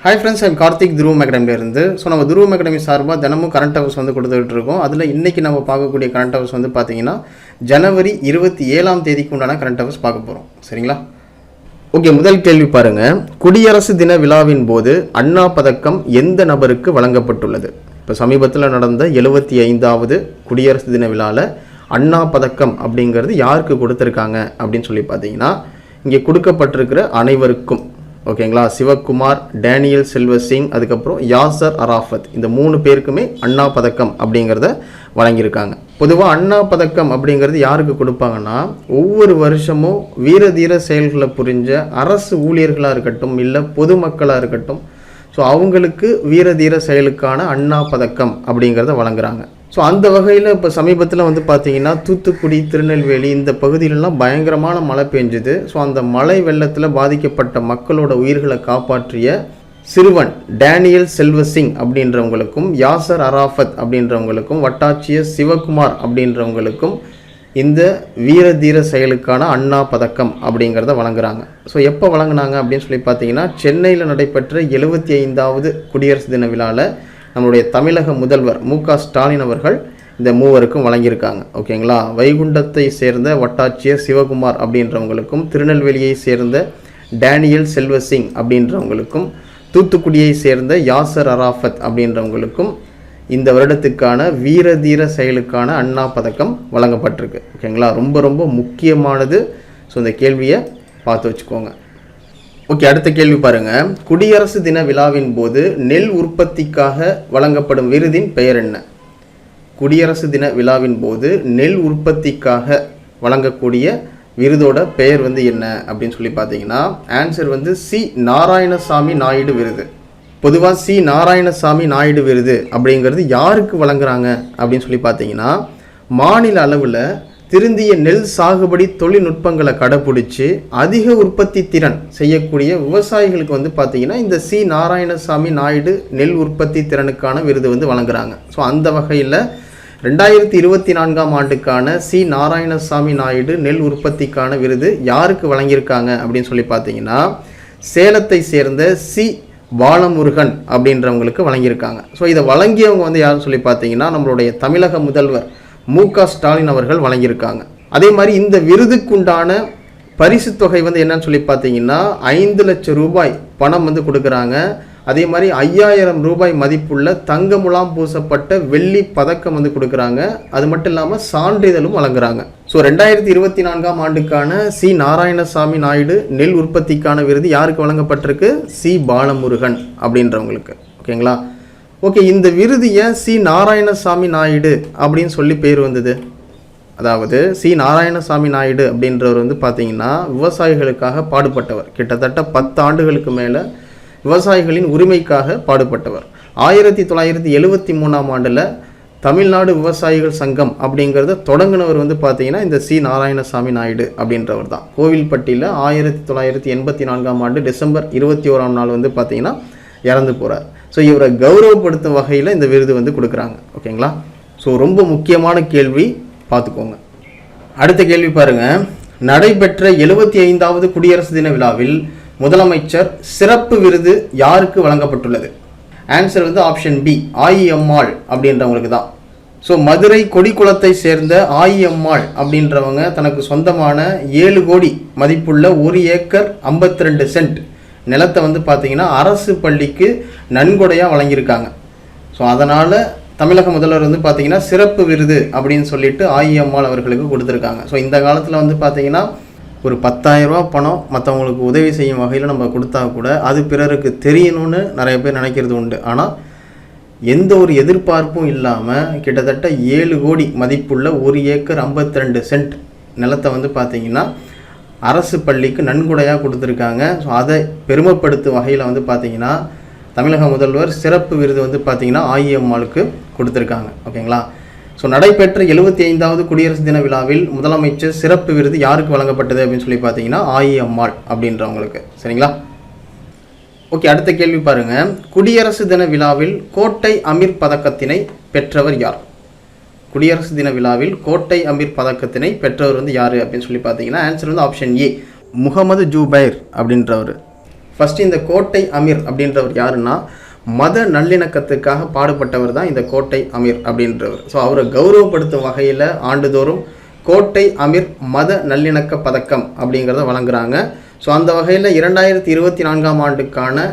Hi friends, I'm Karthik துருவம் அகாடமிலேருந்து. நம்ம துருவம் அகாடமி சார்பாக தினமும் கரண்ட் அஃபேர்ஸ் கொடுத்துக்கிட்டு இருக்கோம். அதில் இன்றைக்கி நம்ம பார்க்கக்கூடிய கரண்ட் அஃபேர்ஸ் பார்த்தீங்கன்னா ஜனவரி 27ஆம் தேதிக்கு உண்டான கரண்ட் அஃபேர்ஸ் பார்க்க போகிறோம். சரிங்களா? ஓகே, முதல் கேள்வி பாருங்கள். குடியரசு தின விழாவின் போது அண்ணா பதக்கம் எந்த நபருக்கு வழங்கப்பட்டுள்ளது? இப்போ சமீபத்தில் நடந்த 75வது குடியரசு தின விழாவில் அண்ணா பதக்கம் அப்படிங்கிறது யாருக்கு கொடுத்துருக்காங்க அப்படின்னு சொல்லி பார்த்தீங்கன்னா, இங்கே கொடுக்கப்பட்டிருக்கிற அனைவருக்கும். ஓகேங்களா? சிவகுமார், டேனியல் செல்வசிங், அதுக்கப்புறம் யாசர் அராஃபத், இந்த 3 பேருக்குமே அண்ணா பதக்கம் அப்படிங்கிறத வழங்கியிருக்காங்க. பொதுவாக அண்ணா பதக்கம் அப்படிங்கிறது யாருக்கு கொடுப்பாங்கன்னா, ஒவ்வொரு வருஷமும் வீர தீர செயல்களை புரிஞ்ச அரசு ஊழியர்களாக இருக்கட்டும், இல்லை பொதுமக்களாக இருக்கட்டும், ஸோ அவங்களுக்கு வீர தீர செயலுக்கான அண்ணா பதக்கம் அப்படிங்கிறத வழங்குறாங்க. ஸோ அந்த வகையில் இப்போ சமீபத்தில் பார்த்தீங்கன்னா தூத்துக்குடி, திருநெல்வேலி இந்த பகுதியிலலாம் பயங்கரமான மழை பெஞ்சுது. ஸோ அந்த மழை வெள்ளத்தில் பாதிக்கப்பட்ட மக்களோட உயிர்களை காப்பாற்றிய சிறுவன் டேனியல் செல்வசிங் அப்படின்றவங்களுக்கும், யாசர் அராஃபத் அப்படின்றவங்களுக்கும், வட்டாட்சியர் சிவகுமார் அப்படின்றவங்களுக்கும் இந்த வீர தீர செயலுக்கான அண்ணா பதக்கம் அப்படிங்கிறத வழங்குறாங்க. ஸோ எப்போ வழங்கினாங்க அப்படின்னு சொல்லி பார்த்தீங்கன்னா, சென்னையில் நடைபெற்ற 75வது குடியரசு தின விழாவில் நம்மளுடைய தமிழக முதல்வர் மு.க. ஸ்டாலின் அவர்கள் இந்த 3 வழங்கியிருக்காங்க. ஓகேங்களா? வைகுண்டத்தை சேர்ந்த வட்டாட்சியர் சிவகுமார் அப்படின்றவங்களுக்கும், திருநெல்வேலியை சேர்ந்த டேனியல் செல்வசிங் அப்படின்றவங்களுக்கும், தூத்துக்குடியை சேர்ந்த யாசர் அராஃபத் அப்படின்றவங்களுக்கும் இந்த வருடத்துக்கான வீர தீர செயலுக்கான அண்ணா பதக்கம் வழங்கப்பட்டிருக்கு. ஓகேங்களா? ரொம்ப ரொம்ப முக்கியமானது. ஸோ இந்த கேள்வியை பார்த்து வச்சுக்கோங்க. ஓகே, அடுத்த கேள்வி பாருங்கள். குடியரசு தின விழாவின் போது நெல் உற்பத்திக்காக வழங்கப்படும் விருதின் பெயர் என்ன? குடியரசு தின விழாவின் போது நெல் உற்பத்திக்காக வழங்கக்கூடிய விருதோட பெயர் என்ன அப்படின்னு சொல்லி பார்த்தீங்கன்னா, ஆன்சர் சி நாராயணசாமி நாயுடு விருது. பொதுவாக சி நாராயணசாமி நாயுடு விருது அப்படிங்கிறது யாருக்கு வழங்குறாங்க அப்படின்னு சொல்லி பார்த்தீங்கன்னா, மாநில அளவில் திருந்திய நெல் சாகுபடி தொழில்நுட்பங்களை கடைப்பிடிச்சி அதிக உற்பத்தி திறன் செய்யக்கூடிய விவசாயிகளுக்கு பார்த்தீங்கன்னா இந்த சி நாராயணசாமி நாயுடு நெல் உற்பத்தி திறனுக்கான விருது வழங்குறாங்க. ஸோ அந்த வகையில் 2024ஆம் ஆண்டுக்கான சி நாராயணசாமி நாயுடு நெல் உற்பத்திக்கான விருது யாருக்கு வழங்கியிருக்காங்க அப்படின்னு சொல்லி பார்த்தீங்கன்னா, சேலத்தை சேர்ந்த சி பாலமுருகன் அப்படின்றவங்களுக்கு வழங்கியிருக்காங்க. ஸோ இதை வழங்கியவங்க யாருன்னு சொல்லி பார்த்தீங்கன்னா, நம்மளுடைய தமிழக முதல்வர் மு.க. ஸ்டாலின் அவர்கள் வழங்கியிருக்காங்க. அதே மாதிரி இந்த விருதுக்குண்டான பரிசு தொகை என்னன்னு சொல்லி பார்த்தீங்கன்னா 5 லட்சம் ரூபாய் பணம் கொடுக்குறாங்க. அதே மாதிரி 5000 ரூபாய் மதிப்புள்ள தங்க முலாம் பூசப்பட்ட வெள்ளி பதக்கம் கொடுக்குறாங்க. அது மட்டும் இல்லாமல் சான்றிதழும் வழங்குறாங்க. ஸோ 2024ஆம் ஆண்டுக்கான சி நாராயணசாமி நாயுடு நெல் உற்பத்திக்கான விருது யாருக்கு வழங்கப்பட்டிருக்கு? சி பாலமுருகன் அப்படின்றவங்களுக்கு. ஓகேங்களா? ஓகே, இந்த விருது ஏன் சி நாராயணசாமி நாயுடு அப்படின்னு சொல்லி பேர் வந்தது? அதாவது சி நாராயணசாமி நாயுடு அப்படின்றவர் பார்த்தீங்கன்னா விவசாயிகளுக்காக பாடுபட்டவர். கிட்டத்தட்ட 10 ஆண்டுகளுக்கு மேலே விவசாயிகளின் உரிமைக்காக பாடுபட்டவர். 1973ஆம் ஆண்டில் தமிழ்நாடு விவசாயிகள் சங்கம் அப்படிங்கிறத தொடங்கினவர் பார்த்தீங்கன்னா இந்த சி நாராயணசாமி நாயுடு அப்படின்றவர் தான். கோவில்பட்டியில் 1984ஆம் ஆண்டு டிசம்பர் 21ஆம் நாள் பார்த்தீங்கன்னா இறந்து போகிறார். ஸோ இவரை கௌரவப்படுத்தும் வகையில் இந்த விருது கொடுக்குறாங்க. ஓகேங்களா? ஸோ ரொம்ப முக்கியமான கேள்வி, பார்த்துக்கோங்க. அடுத்த கேள்வி பாருங்கள். நடைபெற்ற 75வது குடியரசு தின விழாவில் முதலமைச்சர் சிறப்பு விருது யாருக்கு வழங்கப்பட்டுள்ளது? ஆன்சர் ஆப்ஷன் பி, ஆயியம்மாள் அப்படின்றவங்களுக்கு தான். ஸோ மதுரை கொடிக்குளத்தை சேர்ந்த ஆயியம்மாள் அப்படின்றவங்க தனக்கு சொந்தமான 7 கோடி மதிப்புள்ள 1 ஏக்கர் 52 சென்ட் நிலத்தை பார்த்தீங்கன்னா அரசு பள்ளிக்கு நன்கொடையாக வழங்கியிருக்காங்க. ஸோ அதனால் தமிழக முதல்வர் பார்த்தீங்கன்னா சிறப்பு விருது அப்படின்னு சொல்லிட்டு ஆயியம்மாள் அவர்களுக்கு கொடுத்துருக்காங்க. ஸோ இந்த காலத்தில் பார்த்தீங்கன்னா ஒரு 10,000 ரூபா பணம் மற்றவங்களுக்கு உதவி செய்யும் வகையில் நம்ம கொடுத்தா கூட அது பிறருக்கு தெரியணும்னு நிறைய பேர் நினைக்கிறது உண்டு. ஆனால் எந்த ஒரு எதிர்பார்ப்பும் இல்லாமல் கிட்டத்தட்ட 7 கோடி மதிப்புள்ள 1 ஏக்கர் 52 சென்ட் நிலத்தை பார்த்தீங்கன்னா அரசு பள்ளிக்கு நன்கொடையாக கொடுத்துருக்காங்க. ஸோ அதை பெருமைப்படுத்தும் வகையில் பார்த்தீங்கன்னா தமிழக முதல்வர் சிறப்பு விருது பார்த்தீங்கன்னா ஆயியம்மாளுக்கு கொடுத்துருக்காங்க. ஓகேங்களா? ஸோ நடைபெற்ற 75வது குடியரசு தின விழாவில் முதலமைச்சர் சிறப்பு விருது யாருக்கு வழங்கப்பட்டது அப்படின்னு சொல்லி பார்த்தீங்கன்னா ஆயியம்மாள் அப்படின்றவங்களுக்கு. சரிங்களா? ஓகே, அடுத்த கேள்வி பாருங்கள். குடியரசு தின விழாவில் கோட்டை அமீர் பதக்கத்தினை பெற்றவர் யார்? குடியரசு தின விழாவில் கோட்டை அமீர் பதக்கத்தினை பெற்றவர் யார் அப்படின்னு சொல்லி பார்த்தீங்கன்னா, answer option A, Mohammed Zubair அப்படின்றவர். ஃபஸ்ட்டு இந்த கோட்டை அமீர் அப்படின்றவர் யாருன்னா மத நல்லிணக்கத்துக்காக பாடுபட்டவர் தான் இந்த கோட்டை அமீர் அப்படின்றவர். ஸோ அவரை கௌரவப்படுத்தும் வகையில் ஆண்டுதோறும் கோட்டை அமீர் மத நல்லிணக்க பதக்கம் அப்படிங்கிறத வழங்குறாங்க. ஸோ அந்த வகையில் 2024ஆம் ஆண்டுக்கான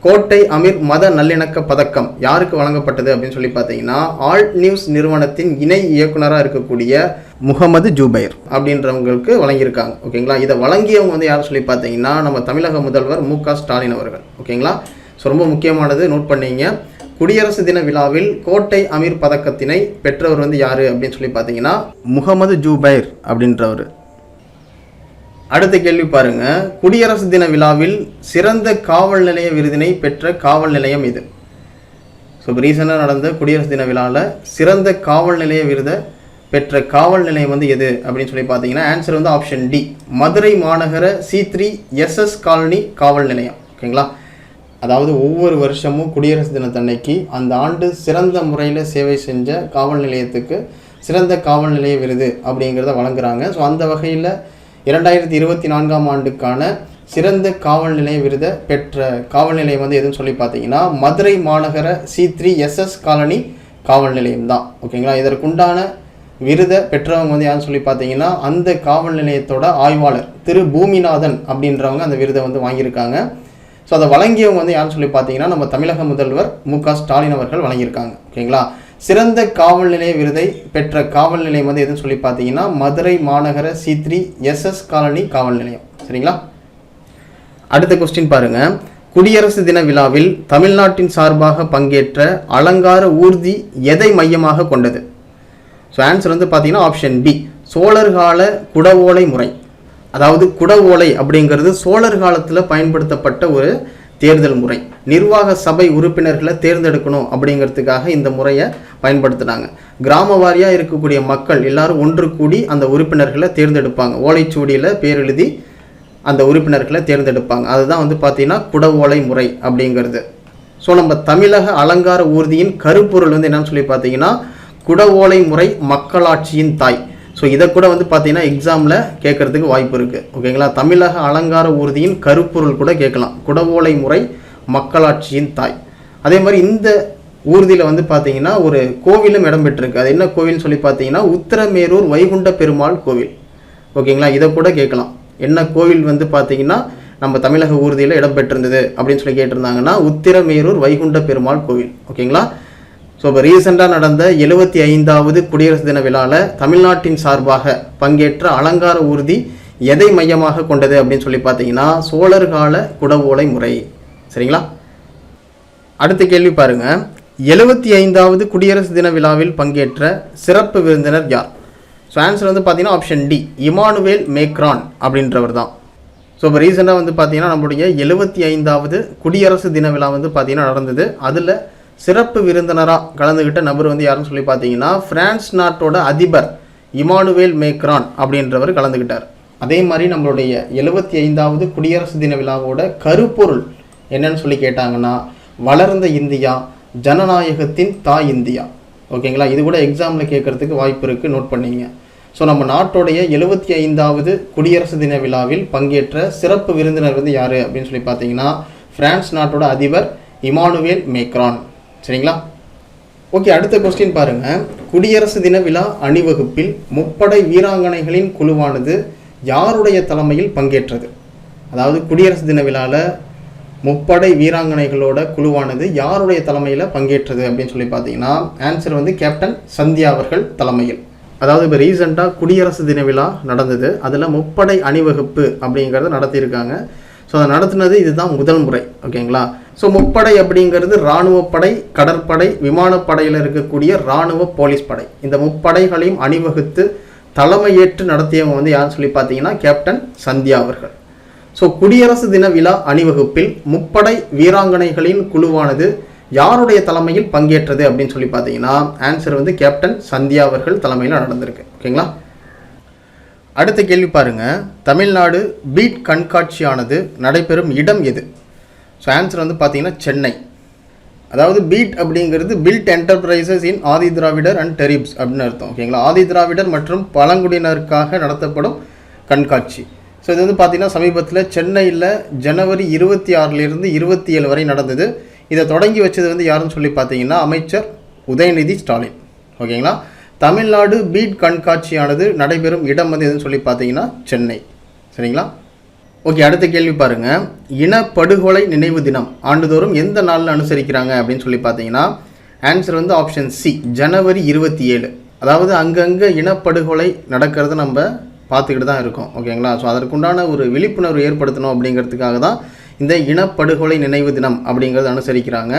கோட்டை அமீர் மத நல்லிணக்க பதக்கம் யாருக்கு வழங்கப்பட்டது அப்படின்னு சொல்லி பார்த்தீங்கன்னா ஆல்ட் நியூஸ் நிறுவனத்தின் இணை இயக்குனராக இருக்கக்கூடிய முகமது ஜூபைர் அப்படின்றவங்களுக்கு வழங்கியிருக்காங்க. ஓகேங்களா, இதை வழங்கியவங்க வந்து யார் சொல்லி பார்த்தீங்கன்னா நம்ம தமிழக முதல்வர் மு.க. ஸ்டாலின் அவர்கள். ஓகேங்களா, ஸோ ரொம்ப முக்கியமானது, நோட் பண்ணிங்க. குடியரசு தின விழாவில் கோட்டை அமீர் பதக்கத்தினை பெற்றவர் வந்து யார் அப்படின்னு சொல்லி பார்த்தீங்கன்னா முகமது ஜூபைர் அப்படின்றவர். அடுத்த கேள்வி பாருங்க, குடியரசு தின விழாவில் சிறந்த காவல் நிலைய விருதினை பெற்ற காவல் நிலையம் இது. ஸோ இப்போ ரீசெண்டாக நடந்த குடியரசு தின விழாவில் சிறந்த காவல் நிலைய விருதை பெற்ற காவல் நிலையம் வந்து எது அப்படின்னு சொல்லி பார்த்தீங்கன்னா ஆன்சர் வந்து ஆப்ஷன் டி, மதுரை மாநகர C3 SS காலனி காவல் நிலையம். ஓகேங்களா, அதாவது ஒவ்வொரு வருஷமும் குடியரசு தினத்தன்னைக்கு அந்த ஆண்டு சிறந்த முறையில் சேவை செஞ்ச காவல் நிலையத்துக்கு சிறந்த காவல் நிலைய விருது அப்படிங்கிறத வழங்குறாங்க. ஸோ அந்த வகையில் 2024ஆம் ஆண்டுக்கான சிறந்த காவல் நிலைய விருதை பெற்ற காவல் நிலையம் வந்து எதுன்னு சொல்லி பார்த்தீங்கன்னா மதுரை மாநகர C3 SS காலனி காவல் நிலையம் தான். ஓகேங்களா, இதற்குண்டான விருதை பெற்றவங்க வந்து யாருன்னு சொல்லி பார்த்தீங்கன்னா அந்த காவல் நிலையத்தோட ஆய்வாளர் திரு பூமிநாதன் அப்படின்றவங்க அந்த விருதை வந்து வாங்கியிருக்காங்க. ஸோ அதை வழங்கியவங்க வந்து யாருன்னு சொல்லி பார்த்தீங்கன்னா நம்ம தமிழக முதல்வர் மு.க. ஸ்டாலின் அவர்கள் வழங்கியிருக்காங்க. ஓகேங்களா, சிறந்த காவல் நிலைய விருதை பெற்ற காவல் நிலையம் வந்து எதுன்னு சொல்லி பார்த்தீங்கன்னா மதுரை மாநகர C3 SS காலனி காவல் நிலையம். சரிங்களா, அடுத்த கொஸ்டின் பாருங்க, குடியரசு தின விழாவில் தமிழ்நாட்டின் சார்பாக பங்கேற்ற அலங்கார ஊர்தி எதை மையமாக கொண்டது? ஸோ ஆன்சர் வந்து பார்த்தீங்கன்னா ஆப்ஷன் பி, சோழர் கால குடவோலை முறை. அதாவது குடவோலை அப்படிங்கிறது சோழர் காலத்தில் பயன்படுத்தப்பட்ட ஒரு தேர்தல் முறை. நிர்வாக சபை உறுப்பினர்களை தேர்ந்தெடுக்கணும் அப்படிங்கிறதுக்காக இந்த முறையை பயன்படுத்தினாங்க. கிராம வாரியாக இருக்கக்கூடிய மக்கள் எல்லாரும் ஒன்று கூடி அந்த உறுப்பினர்களை தேர்ந்தெடுப்பாங்க. ஓலைச்சுவடியில் பேர் எழுதி அந்த உறுப்பினர்களை தேர்ந்தெடுப்பாங்க. அதுதான் வந்து பார்த்தீங்கன்னா குடவோலை முறை அப்படிங்கிறது. ஸோ நம்ம தமிழக அலங்கார ஊர்தியின் கருப்பொருள் வந்து என்னன்னு சொல்லி பார்த்தீங்கன்னா குடவோலை முறை மக்களாட்சியின் தாய். ஸோ இதை கூட வந்து பார்த்தீங்கன்னா எக்ஸாமில் கேட்கறதுக்கு வாய்ப்பு இருக்குது. ஓகேங்களா, தமிழக அலங்கார ஊர்தியின் கருப்பொருள் கூட கேட்கலாம், குடவோலை முறை மக்களாட்சியின் தாய். அதே மாதிரி இந்த ஊர்தியில் வந்து பார்த்தீங்கன்னா ஒரு கோவிலும் இடம்பெற்றிருக்கு. அது என்ன கோவில்னு சொல்லி பார்த்தீங்கன்னா உத்திரமேரூர் வைகுண்ட பெருமாள் கோவில். ஓகேங்களா, இதை கூட கேட்கலாம். என்ன கோவில் வந்து பார்த்தீங்கன்னா நம்ம தமிழக ஊர்தியில் இடம்பெற்றிருந்தது அப்படின்னு சொல்லி கேட்டிருந்தாங்கன்னா உத்திரமேரூர் வைகுண்ட பெருமாள் கோவில். ஓகேங்களா, ஸோ இப்போ ரீசெண்டாக நடந்த 75வது குடியரசு தின விழாவில் தமிழ்நாட்டின் சார்பாக பங்கேற்ற அலங்கார ஊர்தி எதை மையமாக கொண்டது அப்படின்னு சொல்லி பார்த்தீங்கன்னா சோழர் கால குடவோலை முறை. சரிங்களா, அடுத்த கேள்வி பாருங்க, 75வது குடியரசு தின விழாவில் பங்கேற்ற சிறப்பு விருந்தினர் யார்? ஸோ ஆன்சர் வந்து பார்த்தீங்கன்னா ஆப்ஷன் டி, இமானுவேல் மேக்ரான் அப்படின்றவர் தான். ஸோ இப்போ ரீசெண்டாக வந்து பார்த்தீங்கன்னா நம்மளுடைய 75வது குடியரசு தின விழா வந்து பார்த்தீங்கன்னா நடந்தது. அதில் சிறப்பு விருந்தினராக கலந்துக்கிட்ட நபர் வந்து யாருன்னு சொல்லி பார்த்தீங்கன்னா பிரான்ஸ் நாட்டோட அதிபர் இமானுவேல் மேக்ரான் அப்படின்றவர் கலந்துக்கிட்டார். அதே மாதிரி நம்மளுடைய 75வது குடியரசு தின விழாவோட கருப்பொருள் என்னன்னு சொல்லி கேட்டாங்கன்னா வளர்ந்த இந்தியா, ஜனநாயகத்தின் தாய் இந்தியா. ஓகேங்களா, இது கூட எக்ஸாமில் கேட்கறதுக்கு வாய்ப்பு இருக்குது, நோட் பண்ணிங்க. ஸோ நம்ம நாட்டோடைய 75வது குடியரசு தின விழாவில் பங்கேற்ற சிறப்பு விருந்தினர் வந்து யார் அப்படின்னு சொல்லி பார்த்தீங்கன்னா பிரான்ஸ் நாட்டோட அதிபர் இமானுவேல் மேக்ரான். சரிங்களா, ஓகே, அடுத்த கொஸ்டின் பாருங்க, குடியரசு தின விழா அணிவகுப்பில் முப்படை வீராங்கனைகளின் குழுவானது யாருடைய தலைமையில் பங்கேற்றது? அதாவது குடியரசு தின விழாவில் முப்படை வீராங்கனைகளோட குழுவானது யாருடைய தலைமையில் பங்கேற்றது அப்படின்னு சொல்லி பார்த்தீங்கன்னா ஆன்சர் வந்து கேப்டன் சந்தியா அவர்கள் தலைமையில். அதாவது இப்போ ரீசெண்டாக குடியரசு தின விழா நடந்தது, அதில் முப்படை அணிவகுப்பு அப்படிங்கிறத நடத்தியிருக்காங்க. ஸோ அதை நடத்துனது இதுதான் முதல் முறை. ஓகேங்களா, ஸோ முப்படை அப்படிங்கிறது இராணுவப்படை, கடற்படை, விமானப்படையில் இருக்கக்கூடிய இராணுவ போலீஸ் படை. இந்த முப்படைகளையும் அணிவகுத்து தலைமையேற்று நடத்தியவங்க வந்து யாருன்னு சொல்லி பார்த்தீங்கன்னா கேப்டன் சந்தியா அவர்கள். ஸோ குடியரசு தின விழா அணிவகுப்பில் முப்படை வீராங்கனைகளின் குழுவானது யாருடைய தலைமையில் பங்கேற்றது அப்படின்னு சொல்லி பார்த்தீங்கன்னா ஆன்சர் வந்து கேப்டன் சந்தியா அவர்கள் தலைமையில் நடந்திருக்கு. ஓகேங்களா, அடுத்த கேள்வி பாருங்க, தமிழ்நாடு பீட் கண்காட்சியானது நடைபெறும் இடம் எது? ஸோ ஆன்சர் வந்து பார்த்தீங்கன்னா சென்னை. அதாவது பீட் அப்படிங்கிறது build enterprises in Adi Dravidar and tribes அப்படின்னு அர்த்தம். ஓகேங்களா, ஆதி திராவிடர் மற்றும் பழங்குடியினருக்காக நடத்தப்படும் கண்காட்சி. ஸோ இது வந்து பார்த்திங்கன்னா சமீபத்தில் சென்னையில் ஜனவரி 26 27 வரை நடந்தது. இதை தொடங்கி வச்சது வந்து யாருன்னு சொல்லி பார்த்தீங்கன்னா அமைச்சர் உதயநிதி ஸ்டாலின். ஓகேங்களா. தமிழ்நாடு பீட் கண்காட்சியானது நடைபெறும் இடம் வந்து எதுன்னு சொல்லி பார்த்தீங்கன்னா சென்னை. சரிங்களா. ஓகே, அடுத்த கேள்வி பாருங்கள். இனப்படுகொலை நினைவு தினம் ஆண்டுதோறும் எந்த நாளில் அனுசரிக்கிறாங்க அப்படின்னு சொல்லி பார்த்தீங்கன்னா ஆன்சர் வந்து ஆப்ஷன் சி, ஜனவரி 27. அதாவது அங்கங்கே இனப்படுகொலை நடக்கிறத நம்ம பார்த்துக்கிட்டு தான் இருக்கோம். ஓகேங்களா. ஸோ அதற்குண்டான ஒரு விழிப்புணர்வு ஏற்படுத்தணும் அப்படிங்கிறதுக்காக தான் இந்த இனப்படுகொலை நினைவு தினம் அப்படிங்கிறது அனுசரிக்கிறாங்க.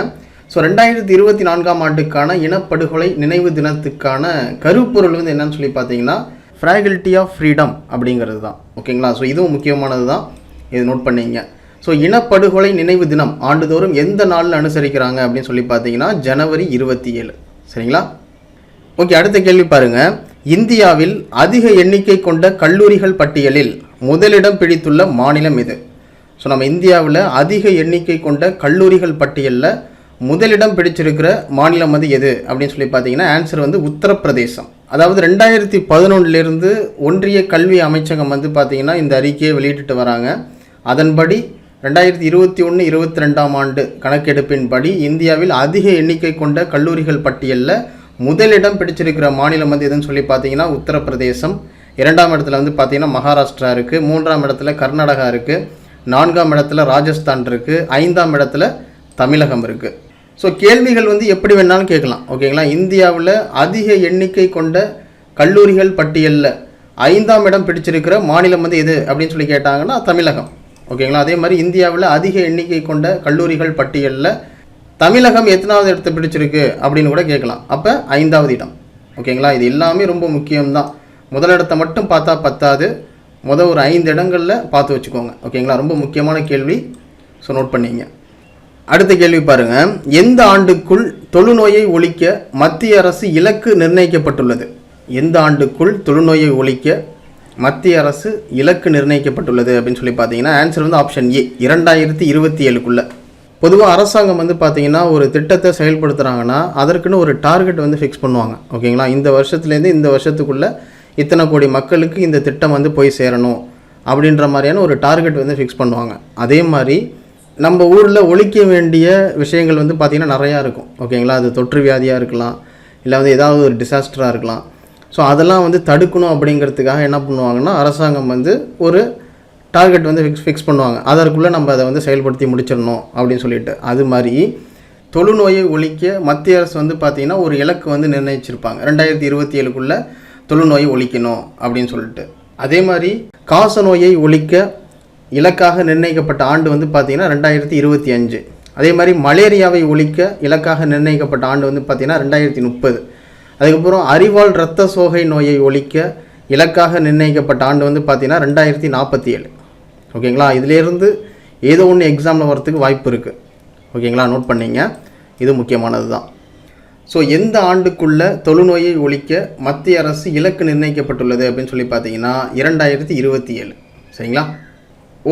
ஸோ 2024ஆம் ஆண்டுக்கான இனப்படுகொலை நினைவு தினத்துக்கான கருப்பொருள் வந்து என்னன்னு சொல்லி பார்த்தீங்கன்னா ஃப்ராகிலிட்டி ஆஃப் ஃப்ரீடம் அப்படிங்கிறது தான். ஓகேங்களா. ஸோ இதுவும் முக்கியமானது தான், இது நோட் பண்ணிங்க. ஸோ இனப்படுகொலை நினைவு தினம் ஆண்டுதோறும் எந்த நாளில் அனுசரிக்கிறாங்க அப்படின்னு சொல்லி பார்த்தீங்கன்னா ஜனவரி 27. சரிங்களா. ஓகே, அடுத்த கேள்வி பாருங்கள். இந்தியாவில் அதிக எண்ணிக்கை கொண்ட கல்லூரிகள் பட்டியலில் முதலிடம் பிடித்துள்ள மாநிலம் எது? ஸோ நம்ம இந்தியாவில் அதிக எண்ணிக்கை கொண்ட கல்லூரிகள் பட்டியலில் முதலிடம் பிடிச்சிருக்கிற மாநிலம் வந்து எது அப்படின்னு சொல்லி பார்த்தீங்கன்னா ஆன்சர் வந்து உத்தரப்பிரதேசம். அதாவது 2011 ஒன்றிய கல்வி அமைச்சகம் வந்து பார்த்திங்கன்னா இந்த அறிக்கையை வெளியிட்டு வராங்க. அதன்படி 2021-22ஆம் ஆண்டு கணக்கெடுப்பின்படி இந்தியாவில் அதிக எண்ணிக்கை கொண்ட கல்லூரிகள் பட்டியலில் முதலிடம் பிடிச்சிருக்கிற மாநிலம் வந்து எதுன்னு சொல்லி பார்த்தீங்கன்னா உத்தரப்பிரதேசம். 2ஆம் இடத்துல வந்து பார்த்திங்கன்னா மகாராஷ்டிரா இருக்குது. 3ஆம் இடத்துல கர்நாடகா இருக்குது. 4ஆம் இடத்துல ராஜஸ்தான் இருக்குது. 5ஆம் இடத்துல தமிழகம் இருக்குது. ஸோ கேள்விகள் வந்து எப்படி வேணாலும் கேட்கலாம். ஓகேங்களா. இந்தியாவில் அதிக எண்ணிக்கை கொண்ட கல்லூரிகள் பட்டியலில் 5ஆம் இடம் பிடிச்சிருக்கிற மாநிலம் வந்து எது அப்படின்னு சொல்லி கேட்டாங்கன்னா தமிழகம். ஓகேங்களா. அதே மாதிரி இந்தியாவில் அதிக எண்ணிக்கை கொண்ட கல்லூரிகள் பட்டியலில் தமிழகம் எத்தனாவது இடத்தை பிடிச்சிருக்கு அப்படின்னு கூட கேட்கலாம். அப்போ 5ஆவது இடம். ஓகேங்களா. இது எல்லாமே ரொம்ப முக்கியம்தான். முதலிடத்தை மட்டும் பார்த்தா பத்தாது, ஒரு 5 இடங்களில் பார்த்து வச்சுக்கோங்க. ஓகேங்களா. ரொம்ப முக்கியமான கேள்வி. ஸோ நோட் பண்ணிங்க. அடுத்த கேள்வி பாருங்கள். எந்த ஆண்டுக்குள் தொழுநோயை ஒழிக்க மத்திய அரசு இலக்கு நிர்ணயிக்கப்பட்டுள்ளது? எந்த ஆண்டுக்குள் தொழுநோயை ஒழிக்க மத்திய அரசு இலக்கு நிர்ணயிக்கப்பட்டுள்ளது அப்படின்னு சொல்லி பார்த்தீங்கன்னா ஆன்சர் வந்து ஆப்ஷன் ஏ, 2027க்குள்ளே. பொதுவாக அரசாங்கம் வந்து பார்த்திங்கன்னா ஒரு திட்டத்தை செயல்படுத்துகிறாங்கன்னா அதற்குன்னு ஒரு டார்கெட் வந்து ஃபிக்ஸ் பண்ணுவாங்க. ஓகேங்களா. இந்த வருஷத்துலேருந்து இந்த வருஷத்துக்குள்ளே இத்தனை கோடி மக்களுக்கு இந்த திட்டம் வந்து போய் சேரணும் அப்படின்ற மாதிரியான ஒரு டார்கெட் வந்து ஃபிக்ஸ் பண்ணுவாங்க. அதே மாதிரி நம்ம ஊரில் ஒழிக்க வேண்டிய விஷயங்கள் வந்து பார்த்திங்கன்னா நிறையா இருக்கும். ஓகேங்களா. அது தொற்று வியாதியாக இருக்கலாம், இல்லை வந்து ஏதாவது ஒரு டிசாஸ்டராக இருக்கலாம். ஸோ அதெல்லாம் வந்து தடுக்கணும் அப்படிங்கிறதுக்காக என்ன பண்ணுவாங்கன்னா அரசாங்கம் வந்து ஒரு டார்கெட் வந்து ஃபிக்ஸ் பண்ணுவாங்க. அதற்குள்ளே நம்ம அதை வந்து செயல்படுத்தி முடிச்சிடணும் அப்படின்னு சொல்லிட்டு. அது மாதிரி தொழுநோயை ஒழிக்க மத்திய அரசு வந்து பார்த்திங்கன்னா ஒரு இலக்கு வந்து நிர்ணயிச்சிருப்பாங்க. 2027க்குள்ளே தொழுநோயை ஒழிக்கணும் அப்படின்னு சொல்லிட்டு. அதே மாதிரி காச நோயை ஒழிக்க இலக்காக நிர்ணயிக்கப்பட்ட ஆண்டு வந்து பார்த்திங்கன்னா 2025. அதே மாதிரி மலேரியாவை ஒழிக்க இலக்காக நிர்ணயிக்கப்பட்ட ஆண்டு வந்து பார்த்திங்கன்னா 2030. அதுக்கப்புறம் அறிவால் இரத்த சோகை நோயை ஒழிக்க இலக்காக நிர்ணயிக்கப்பட்ட ஆண்டு வந்து பார்த்திங்கன்னா 2047. ஓகேங்களா. இதிலேருந்து ஏதோ ஒன்று எக்ஸாமில் வரத்துக்கு வாய்ப்பு இருக்குது. ஓகேங்களா. நோட் பண்ணிங்க, இது முக்கியமானது தான். ஸோ எந்த ஆண்டுக்குள்ளே தொழுநோயை ஒழிக்க மத்திய அரசு இலக்கு நிர்ணயிக்கப்பட்டுள்ளது அப்படின்னு சொல்லி பார்த்தீங்கன்னா 2027. சரிங்களா.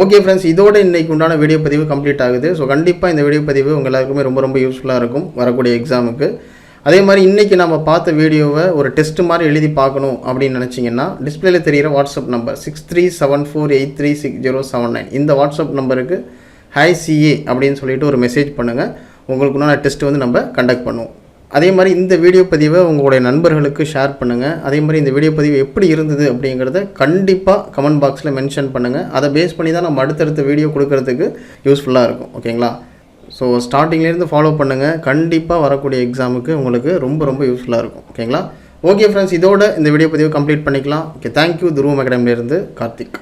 ஓகே ஃப்ரெண்ட்ஸ், இதோட இன்றைக்கு உண்டான வீடியோ பதிவு கம்ப்ளீட் ஆகுது. ஸோ கண்டிப்பாக இந்த வீடியோ பதிவு உங்கள் எல்லாருக்குமே ரொம்ப ரொம்ப யூஸ்ஃபுல்லாக இருக்கும் வரக்கூடிய எக்ஸாமுக்கு. அதே மாதிரி இன்றைக்கி நம்ம பார்த்த வீடியோவை ஒரு டெஸ்ட் மாதிரி எழுதி பார்க்கணும் அப்படின்னு நினச்சிங்கன்னா டிஸ்பிளேல தெரிகிற வாட்ஸ்அப் நம்பர் 6374836079 இந்த வாட்ஸ்அப் நம்பருக்கு ஹாய் சிஏ அப்படின்னு சொல்லிட்டு ஒரு மெசேஜ் பண்ணுங்கள். உங்களுக்குன்னா டெஸ்ட் வந்து நம்ம கண்டக்ட் பண்ணுவோம். அதே மாதிரி இந்த வீடியோ பதிவை உங்களுடைய நண்பர்களுக்கு ஷேர் பண்ணுங்கள். அதே மாதிரி இந்த வீடியோ பதிவு எப்படி இருந்தது அப்படிங்கிறத கண்டிப்பாக கமெண்ட் பாக்ஸில் மென்ஷன் பண்ணுங்கள். அதை பேஸ் பண்ணி தான் நம்ம அடுத்தடுத்த வீடியோ கொடுக்கறதுக்கு யூஸ்ஃபுல்லாக இருக்கும். ஓகேங்களா. ஸோ ஸ்டார்டிங்லேருந்து ஃபாலோ பண்ணுங்கள். கண்டிப்பாக வரக்கூடிய எக்ஸாமுக்கு உங்களுக்கு ரொம்ப ரொம்ப யூஸ்ஃபுல்லாக இருக்கும். ஓகேங்களா. ஓகே ஃப்ரெண்ட்ஸ், இதோட இந்த வீடியோ பதிவு கம்ப்ளீட் பண்ணிக்கலாம். Okay, thank you. துருவம் அகாடமிலேருந்து கார்த்திக்.